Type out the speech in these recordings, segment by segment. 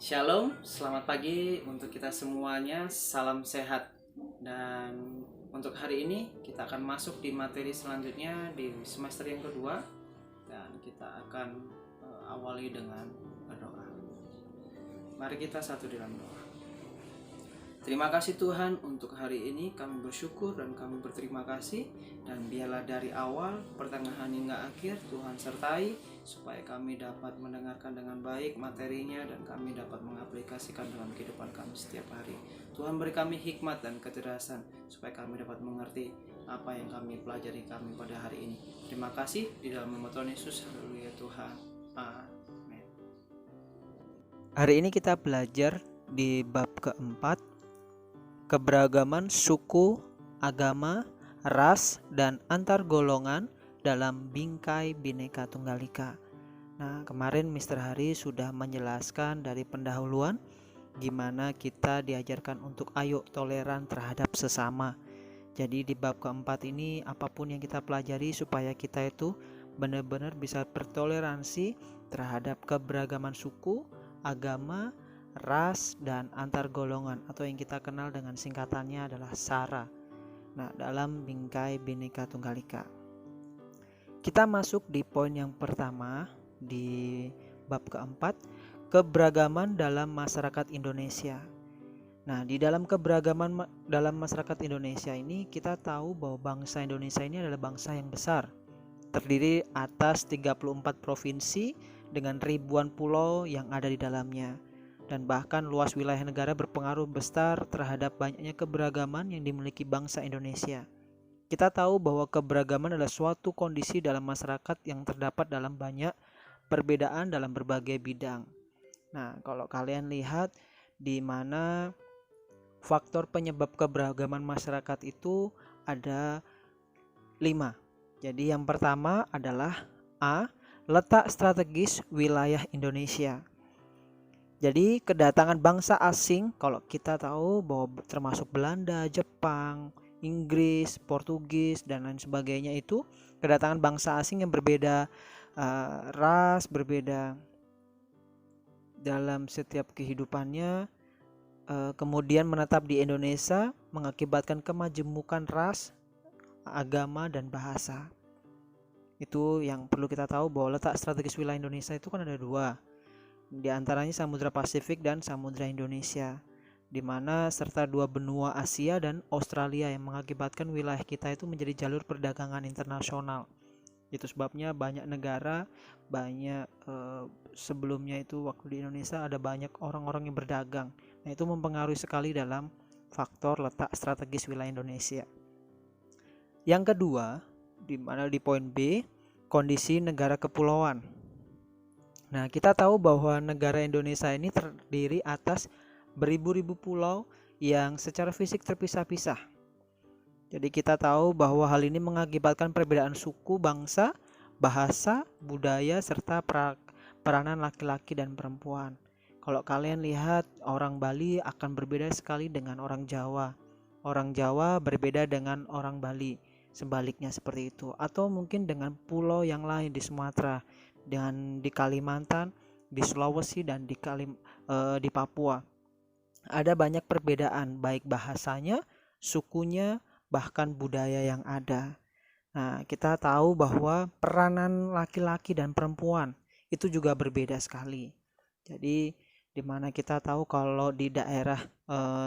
Shalom, selamat pagi untuk kita semuanya. Salam sehat. Dan untuk hari ini kita akan masuk di materi selanjutnya di semester yang kedua dan kita akan awali dengan berdoa. Mari kita satu dalam doa. Terima kasih Tuhan untuk hari ini, kami bersyukur dan kami berterima kasih. Dan biarlah dari awal, pertengahan hingga akhir Tuhan sertai, supaya kami dapat mendengarkan dengan baik materinya dan kami dapat mengaplikasikan dalam kehidupan kami setiap hari. Tuhan beri kami hikmat dan kecerdasan, supaya kami dapat mengerti apa yang kami pelajari kami pada hari ini. Terima kasih di dalam nama Tuhan Yesus. Haleluya Tuhan. Amin. Hari ini kita belajar di bab keempat, keberagaman suku, agama, ras, dan antar golongan dalam bingkai Bhinneka Tunggal Ika. Nah, kemarin Mr. Hari sudah menjelaskan dari pendahuluan gimana kita diajarkan untuk ayo toleran terhadap sesama. Jadi di bab keempat ini apapun yang kita pelajari supaya kita itu benar-benar bisa bertoleransi terhadap keberagaman suku, agama, ras, dan antar golongan atau yang kita kenal dengan singkatannya adalah SARA. Nah, dalam bingkai Bhinneka Tunggal Ika. Kita masuk di poin yang pertama di bab keempat, keberagaman dalam masyarakat Indonesia. Nah, di dalam keberagaman dalam masyarakat Indonesia ini kita tahu bahwa bangsa Indonesia ini adalah bangsa yang besar. Terdiri atas 34 provinsi dengan ribuan pulau yang ada di dalamnya. Dan bahkan luas wilayah negara berpengaruh besar terhadap banyaknya keberagaman yang dimiliki bangsa Indonesia. Kita tahu bahwa keberagaman adalah suatu kondisi dalam masyarakat yang terdapat dalam banyak perbedaan dalam berbagai bidang. Nah, kalau kalian lihat di mana faktor penyebab keberagaman masyarakat itu ada 5. Jadi yang pertama adalah A. Letak strategis wilayah Indonesia. Jadi kedatangan bangsa asing, kalau kita tahu bahwa termasuk Belanda, Jepang, Inggris, Portugis, dan lain sebagainya, itu kedatangan bangsa asing yang berbeda ras, berbeda dalam setiap kehidupannya, kemudian menetap di Indonesia mengakibatkan kemajemukan ras, agama, dan bahasa. Itu yang perlu kita tahu bahwa letak strategis wilayah Indonesia itu kan ada 2. Di antaranya Samudra Pasifik dan Samudra Indonesia, di mana serta 2 benua Asia dan Australia yang mengakibatkan wilayah kita itu menjadi jalur perdagangan internasional. Itu sebabnya banyak negara, sebelumnya itu waktu di Indonesia ada banyak orang-orang yang berdagang. Nah, itu mempengaruhi sekali dalam faktor letak strategis wilayah Indonesia. Yang kedua, di mana di poin B, kondisi negara kepulauan. Nah, kita tahu bahwa negara Indonesia ini terdiri atas beribu-ribu pulau yang secara fisik terpisah-pisah. Jadi kita tahu bahwa hal ini mengakibatkan perbedaan suku, bangsa, bahasa, budaya, serta peranan laki-laki dan perempuan. Kalau kalian lihat, orang Bali akan berbeda sekali dengan orang Jawa. Orang Jawa berbeda dengan orang Bali, sebaliknya seperti itu. Atau mungkin dengan pulau yang lain di Sumatera, dengan di Kalimantan, di Sulawesi, dan di Papua. Ada banyak perbedaan, baik bahasanya, sukunya, bahkan budaya yang ada. Nah, kita tahu bahwa peranan laki-laki dan perempuan itu juga berbeda sekali. Jadi di mana kita tahu kalau di daerah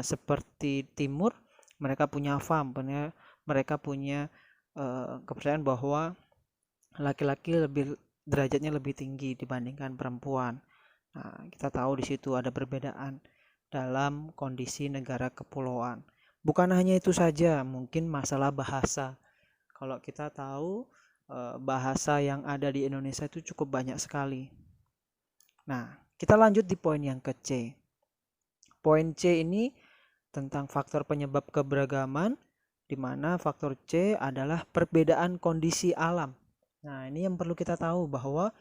seperti timur, mereka punya fam, mereka punya kepercayaan bahwa laki-laki derajatnya lebih tinggi dibandingkan perempuan. Nah, kita tahu di situ ada perbedaan dalam kondisi negara kepulauan. Bukan hanya itu saja, mungkin masalah bahasa. Kalau kita tahu bahasa yang ada di Indonesia itu cukup banyak sekali. Nah, kita lanjut di poin yang ke C. Poin C ini tentang faktor penyebab keberagaman, di mana faktor C adalah perbedaan kondisi alam. Nah, ini yang perlu kita tahu bahwa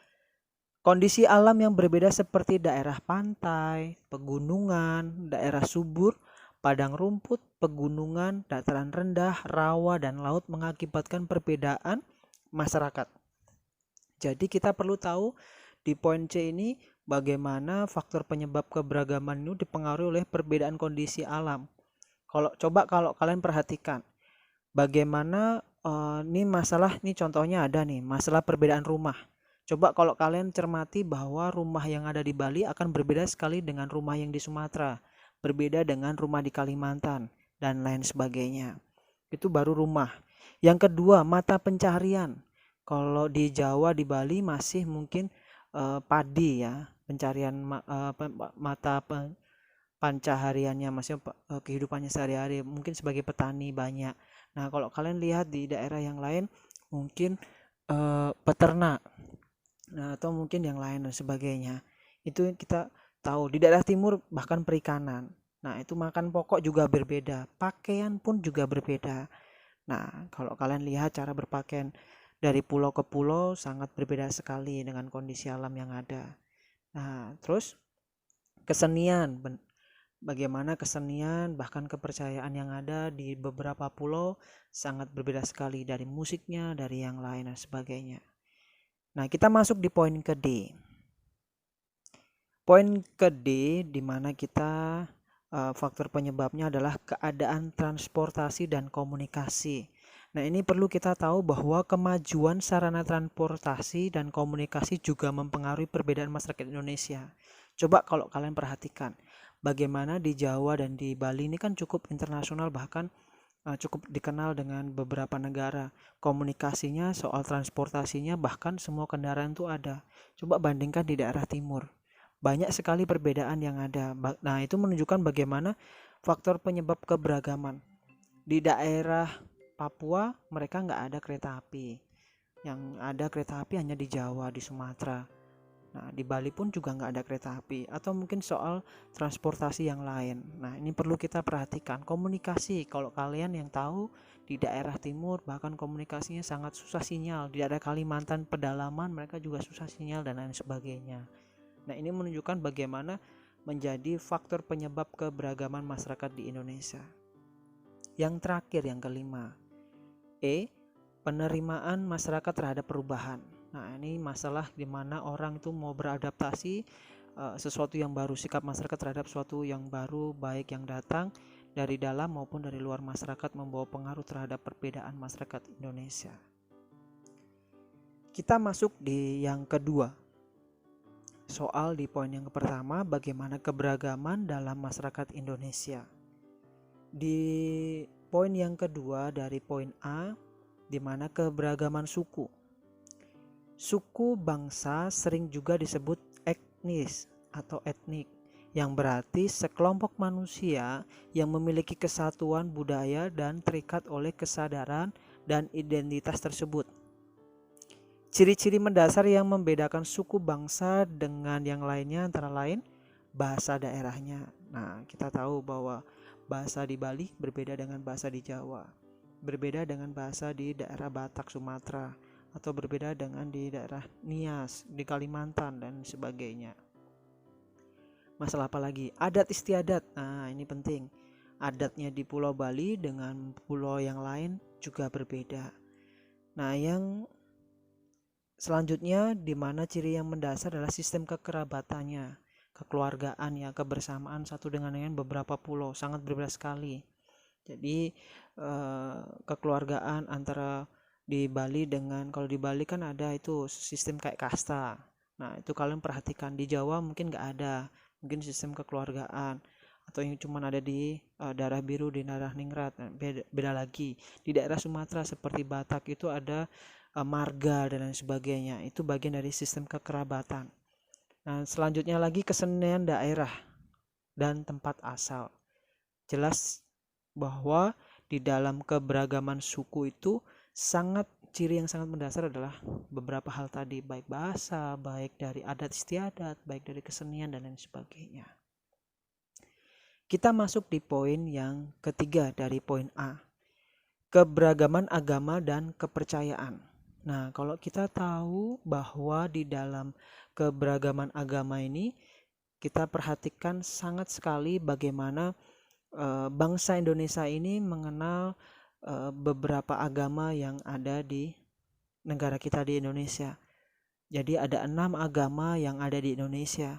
kondisi alam yang berbeda seperti daerah pantai, pegunungan, daerah subur, padang rumput, pegunungan, dataran rendah, rawa, dan laut mengakibatkan perbedaan masyarakat. Jadi kita perlu tahu di poin C ini bagaimana faktor penyebab keberagaman itu dipengaruhi oleh perbedaan kondisi alam. Kalau kalian perhatikan bagaimana ini masalah, ini contohnya ada nih masalah perbedaan rumah. Coba kalau kalian cermati bahwa rumah yang ada di Bali akan berbeda sekali dengan rumah yang di Sumatera, berbeda dengan rumah di Kalimantan dan lain sebagainya. Itu baru rumah. Yang kedua, mata pencaharian. Kalau di Jawa, di Bali masih mungkin padi ya, pencarian mata pencahariannya, maksudnya kehidupannya sehari-hari mungkin sebagai petani banyak. Nah, kalau kalian lihat di daerah yang lain mungkin peternak, nah, atau mungkin yang lain dan sebagainya. Itu kita tahu. Di daerah timur bahkan perikanan. Nah, itu makan pokok juga berbeda, pakaian pun juga berbeda. Nah, kalau kalian lihat cara berpakaian dari pulau ke pulau sangat berbeda sekali dengan kondisi alam yang ada. Nah, terus kesenian, bagaimana kesenian bahkan kepercayaan yang ada di beberapa pulau sangat berbeda sekali dari musiknya, dari yang lain dan sebagainya. Nah, kita masuk di poin ke D. Poin ke D di mana kita faktor penyebabnya adalah keadaan transportasi dan komunikasi. Nah, ini perlu kita tahu bahwa kemajuan sarana transportasi dan komunikasi juga mempengaruhi perbedaan masyarakat Indonesia. Coba kalau kalian perhatikan, bagaimana di Jawa dan di Bali ini kan cukup internasional, bahkan cukup dikenal dengan beberapa negara. Komunikasinya, soal transportasinya, bahkan semua kendaraan itu ada. Coba bandingkan di daerah timur. Banyak sekali perbedaan yang ada. Nah, itu menunjukkan bagaimana faktor penyebab keberagaman. Di daerah Papua mereka nggak ada kereta api. Yang ada kereta api hanya di Jawa, di Sumatera. Nah, di Bali pun juga nggak ada kereta api. Atau mungkin soal transportasi yang lain. Nah, ini perlu kita perhatikan. Komunikasi, kalau kalian yang tahu di daerah timur bahkan komunikasinya sangat susah sinyal. Di daerah Kalimantan pedalaman mereka juga susah sinyal dan lain sebagainya. Nah, ini menunjukkan bagaimana menjadi faktor penyebab keberagaman masyarakat di Indonesia. Yang terakhir, yang kelima, penerimaan masyarakat terhadap perubahan. Nah, ini masalah di mana orang itu mau beradaptasi sesuatu yang baru, sikap masyarakat terhadap sesuatu yang baru, baik yang datang dari dalam maupun dari luar masyarakat, membawa pengaruh terhadap perbedaan masyarakat Indonesia. Kita masuk di yang kedua. Soal di poin yang pertama, bagaimana keberagaman dalam masyarakat Indonesia. Di poin yang kedua dari poin A, di mana keberagaman suku. Suku bangsa sering juga disebut etnis atau etnik, yang berarti sekelompok manusia yang memiliki kesatuan budaya dan terikat oleh kesadaran dan identitas tersebut. Ciri-ciri mendasar yang membedakan suku bangsa dengan yang lainnya antara lain bahasa daerahnya. Nah, kita tahu bahwa bahasa di Bali berbeda dengan bahasa di Jawa, berbeda dengan bahasa di daerah Batak Sumatera, atau berbeda dengan di daerah Nias di Kalimantan dan sebagainya. Masalah apa lagi? Adat istiadat. Nah, ini penting. Adatnya di Pulau Bali dengan pulau yang lain juga berbeda. Nah, yang selanjutnya, di mana ciri yang mendasar adalah sistem kekerabatannya, kekeluargaan ya, kebersamaan satu dengan beberapa pulau sangat berbeda sekali. Jadi kekeluargaan antara di Bali dengan, kalau di Bali kan ada itu sistem kayak kasta. Nah, itu kalian perhatikan. Di Jawa mungkin nggak ada, mungkin sistem kekeluargaan, atau yang cuma ada di daerah biru, di daerah ningrat. Nah, beda lagi. Di daerah Sumatera seperti Batak itu ada marga dan lain sebagainya. Itu bagian dari sistem kekerabatan. Nah, selanjutnya lagi kesenian daerah dan tempat asal. Jelas bahwa di dalam keberagaman suku itu ciri yang sangat mendasar adalah beberapa hal tadi, baik bahasa, baik dari adat istiadat, baik dari kesenian dan lain sebagainya. Kita masuk di poin yang ketiga dari poin A, keberagaman agama dan kepercayaan. Nah, kalau kita tahu bahwa di dalam keberagaman agama ini kita perhatikan sangat sekali bagaimana bangsa Indonesia ini mengenal beberapa agama yang ada di negara kita di Indonesia. Jadi ada 6 agama yang ada di Indonesia.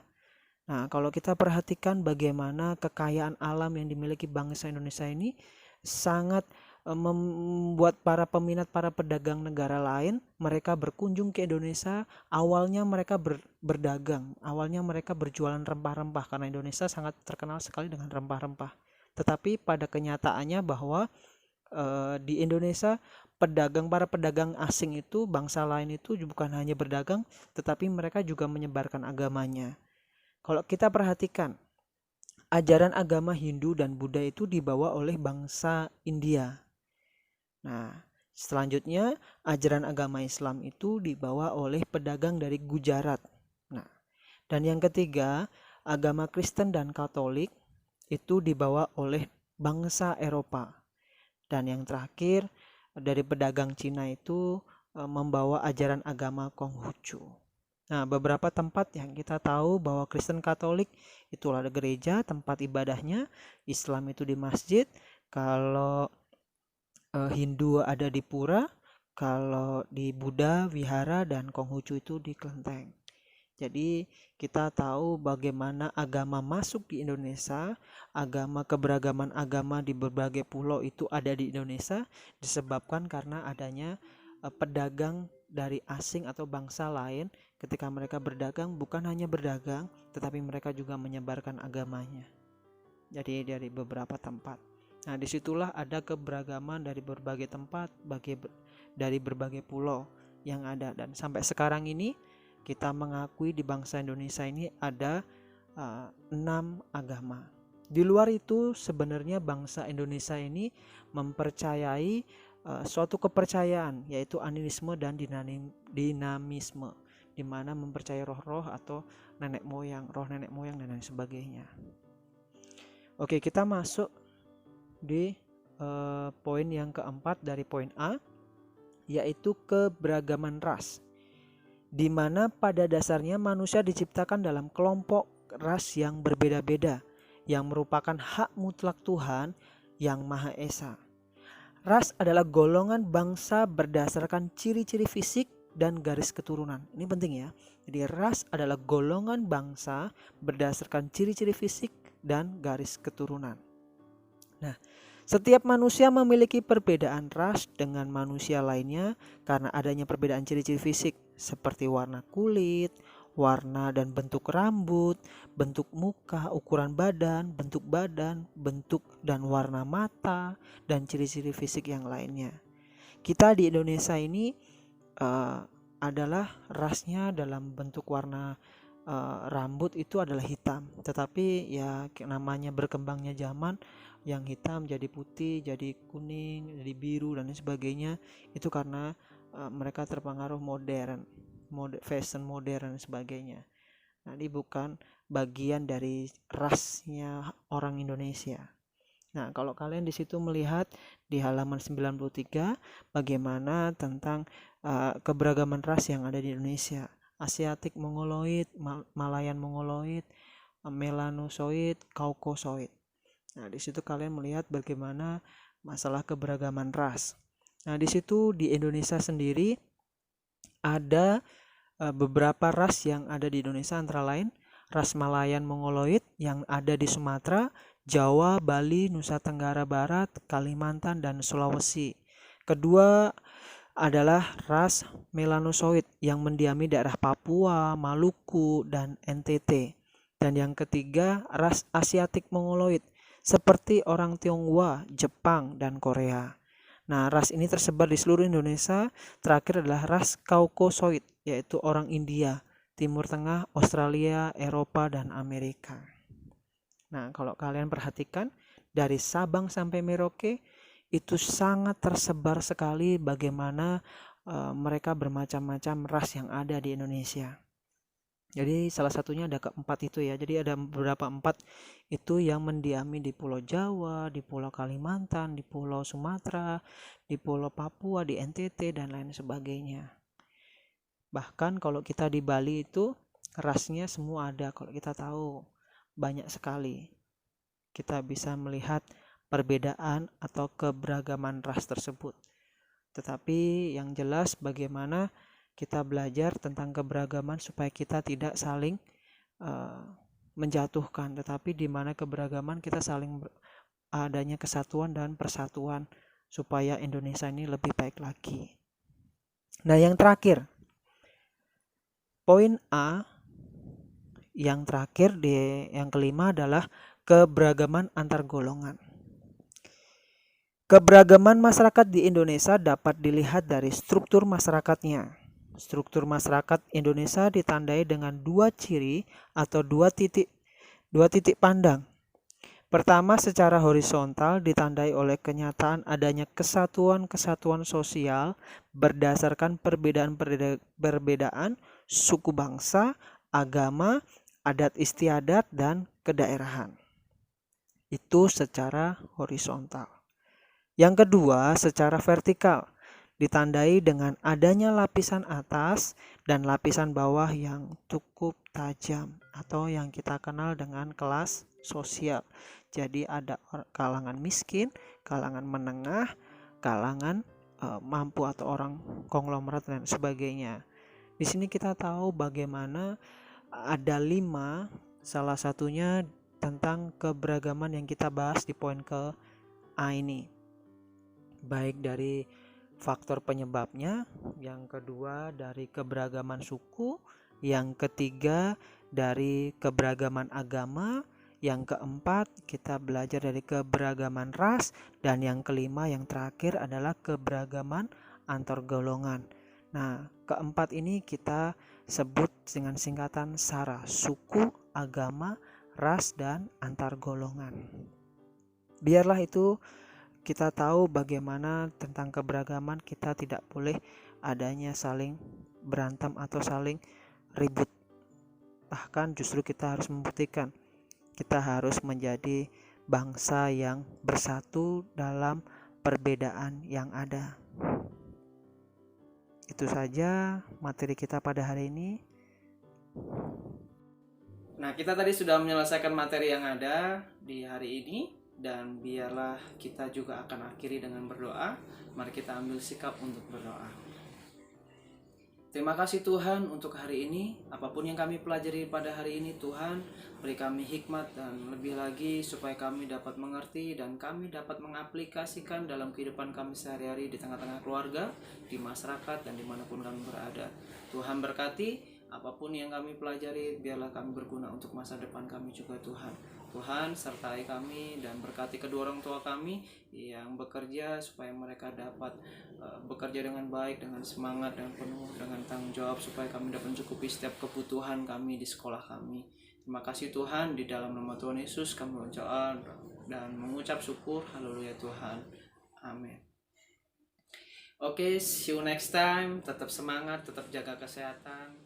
Nah, kalau kita perhatikan bagaimana kekayaan alam yang dimiliki bangsa Indonesia ini sangat membuat para peminat, para pedagang negara lain, mereka berkunjung ke Indonesia. Awalnya mereka berdagang, awalnya mereka berjualan rempah-rempah karena Indonesia sangat terkenal sekali dengan rempah-rempah. Tetapi pada kenyataannya bahwa di Indonesia para pedagang asing itu, bangsa lain itu bukan hanya berdagang, tetapi mereka juga menyebarkan agamanya. Kalau kita perhatikan, ajaran agama Hindu dan Buddha itu dibawa oleh bangsa India. Nah, selanjutnya ajaran agama Islam itu dibawa oleh pedagang dari Gujarat. Nah, dan yang ketiga, agama Kristen dan Katolik itu dibawa oleh bangsa Eropa. Dan yang terakhir, dari pedagang Cina itu membawa ajaran agama Konghucu. Nah, beberapa tempat yang kita tahu bahwa Kristen Katolik itulah gereja, tempat ibadahnya, Islam itu di masjid, kalau Hindu ada di pura, kalau di Buddha wihara, dan Konghucu itu di kelenteng. Jadi kita tahu bagaimana agama masuk di Indonesia, keberagaman agama di berbagai pulau itu ada di Indonesia disebabkan karena adanya pedagang dari asing atau bangsa lain. Ketika mereka berdagang, bukan hanya berdagang, tetapi mereka juga menyebarkan agamanya. Jadi dari beberapa tempat. Nah, disitulah ada keberagaman dari berbagai tempat, dari berbagai pulau yang ada. Dan sampai sekarang ini kita mengakui di bangsa Indonesia ini ada 6 agama. Di luar itu sebenarnya bangsa Indonesia ini mempercayai suatu kepercayaan, yaitu animisme dan dinamisme, di mana mempercayai roh-roh atau roh nenek moyang dan lain sebagainya. Oke, kita masuk di poin yang keempat dari poin A, yaitu keberagaman ras, di mana pada dasarnya manusia diciptakan dalam kelompok ras yang berbeda-beda, yang merupakan hak mutlak Tuhan yang Maha Esa. Ras adalah golongan bangsa berdasarkan ciri-ciri fisik dan garis keturunan. Ini penting ya. Jadi ras adalah golongan bangsa berdasarkan ciri-ciri fisik dan garis keturunan. Nah, setiap manusia memiliki perbedaan ras dengan manusia lainnya karena adanya perbedaan ciri-ciri fisik seperti warna kulit, warna dan bentuk rambut, bentuk muka, ukuran badan, bentuk dan warna mata, dan ciri-ciri fisik yang lainnya. Kita di Indonesia ini adalah rasnya dalam bentuk warna rambut itu adalah hitam, tetapi ya namanya berkembangnya zaman, yang hitam jadi putih, jadi kuning, jadi biru dan sebagainya, itu karena mereka terpengaruh fashion modern dan sebagainya. Nah, ini bukan bagian dari rasnya orang Indonesia. Nah, kalau kalian di situ melihat di halaman 93 bagaimana tentang keberagaman ras yang ada di Indonesia. Asiatik Mongoloid, Malayan Mongoloid, Melanosoid, Kaukosoid. Nah, di situ kalian melihat bagaimana masalah keberagaman ras. Nah, di situ di Indonesia sendiri ada beberapa ras yang ada di Indonesia, antara lain ras Malayan Mongoloid yang ada di Sumatera, Jawa, Bali, Nusa Tenggara Barat, Kalimantan, dan Sulawesi. Kedua adalah ras Melanosoid yang mendiami daerah Papua, Maluku, dan NTT. Dan yang ketiga, ras Asiatik Mongoloid seperti orang Tionghoa, Jepang, dan Korea. Nah, ras ini tersebar di seluruh Indonesia. Terakhir adalah ras Kaukosoid, yaitu orang India, Timur Tengah, Australia, Eropa, dan Amerika. Nah, kalau kalian perhatikan dari Sabang sampai Merauke itu sangat tersebar sekali bagaimana mereka bermacam-macam ras yang ada di Indonesia. Jadi salah satunya ada keempat itu ya. Jadi ada beberapa empat itu yang mendiami di Pulau Jawa, di Pulau Kalimantan, di Pulau Sumatera, di Pulau Papua, di NTT, dan lain sebagainya. Bahkan kalau kita di Bali itu rasnya semua ada. Kalau kita tahu banyak sekali. Kita bisa melihat perbedaan atau keberagaman ras tersebut. Tetapi yang jelas bagaimana kita belajar tentang keberagaman supaya kita tidak saling menjatuhkan, tetapi di mana keberagaman kita saling adanya kesatuan dan persatuan supaya Indonesia ini lebih baik lagi. Nah, yang terakhir, poin A yang terakhir yang kelima adalah keberagaman antar golongan. Keberagaman masyarakat di Indonesia dapat dilihat dari struktur masyarakatnya. Struktur masyarakat Indonesia ditandai dengan dua ciri atau dua titik pandang. Pertama, secara horizontal ditandai oleh kenyataan adanya kesatuan-kesatuan sosial berdasarkan perbedaan suku bangsa, agama, adat istiadat, dan kedaerahan. Itu secara horizontal. Yang kedua, secara vertikal ditandai dengan adanya lapisan atas dan lapisan bawah yang cukup tajam atau yang kita kenal dengan kelas sosial. Jadi ada kalangan miskin, kalangan menengah, kalangan mampu atau orang konglomerat dan sebagainya. Di sini kita tahu bagaimana ada 5, salah satunya tentang keberagaman yang kita bahas di poin ke A ini. Baik dari faktor penyebabnya, yang kedua dari keberagaman suku, yang ketiga dari keberagaman agama, yang keempat kita belajar dari keberagaman ras, dan yang kelima yang terakhir adalah keberagaman antar golongan. Nah, keempat ini kita sebut dengan singkatan SARA, suku, agama, ras, dan antar golongan. Biarlah itu kita tahu bagaimana tentang keberagaman, kita tidak boleh adanya saling berantem atau saling ribut. Bahkan justru kita harus membuktikan kita harus menjadi bangsa yang bersatu dalam perbedaan yang ada. Itu saja materi kita pada hari ini. Nah, kita tadi sudah menyelesaikan materi yang ada di hari ini, dan biarlah kita juga akan akhiri dengan berdoa. Mari kita ambil sikap untuk berdoa. Terima kasih Tuhan untuk hari ini. Apapun yang kami pelajari pada hari ini, Tuhan, beri kami hikmat dan lebih lagi supaya kami dapat mengerti dan kami dapat mengaplikasikan dalam kehidupan kami sehari-hari di tengah-tengah keluarga, di masyarakat, dan dimanapun kami berada. Tuhan berkati apapun yang kami pelajari, biarlah kami berguna untuk masa depan kami juga, Tuhan. Tuhan, sertai kami dan berkati kedua orang tua kami yang bekerja supaya mereka dapat bekerja dengan baik, dengan semangat dan penuh dengan tanggung jawab supaya kami dapat mencukupi setiap kebutuhan kami di sekolah kami. Terima kasih Tuhan, di dalam nama Tuhan Yesus kami berdoa dan mengucap syukur. Haleluya Tuhan. Amin. Oke, see you next time. Tetap semangat, tetap jaga kesehatan.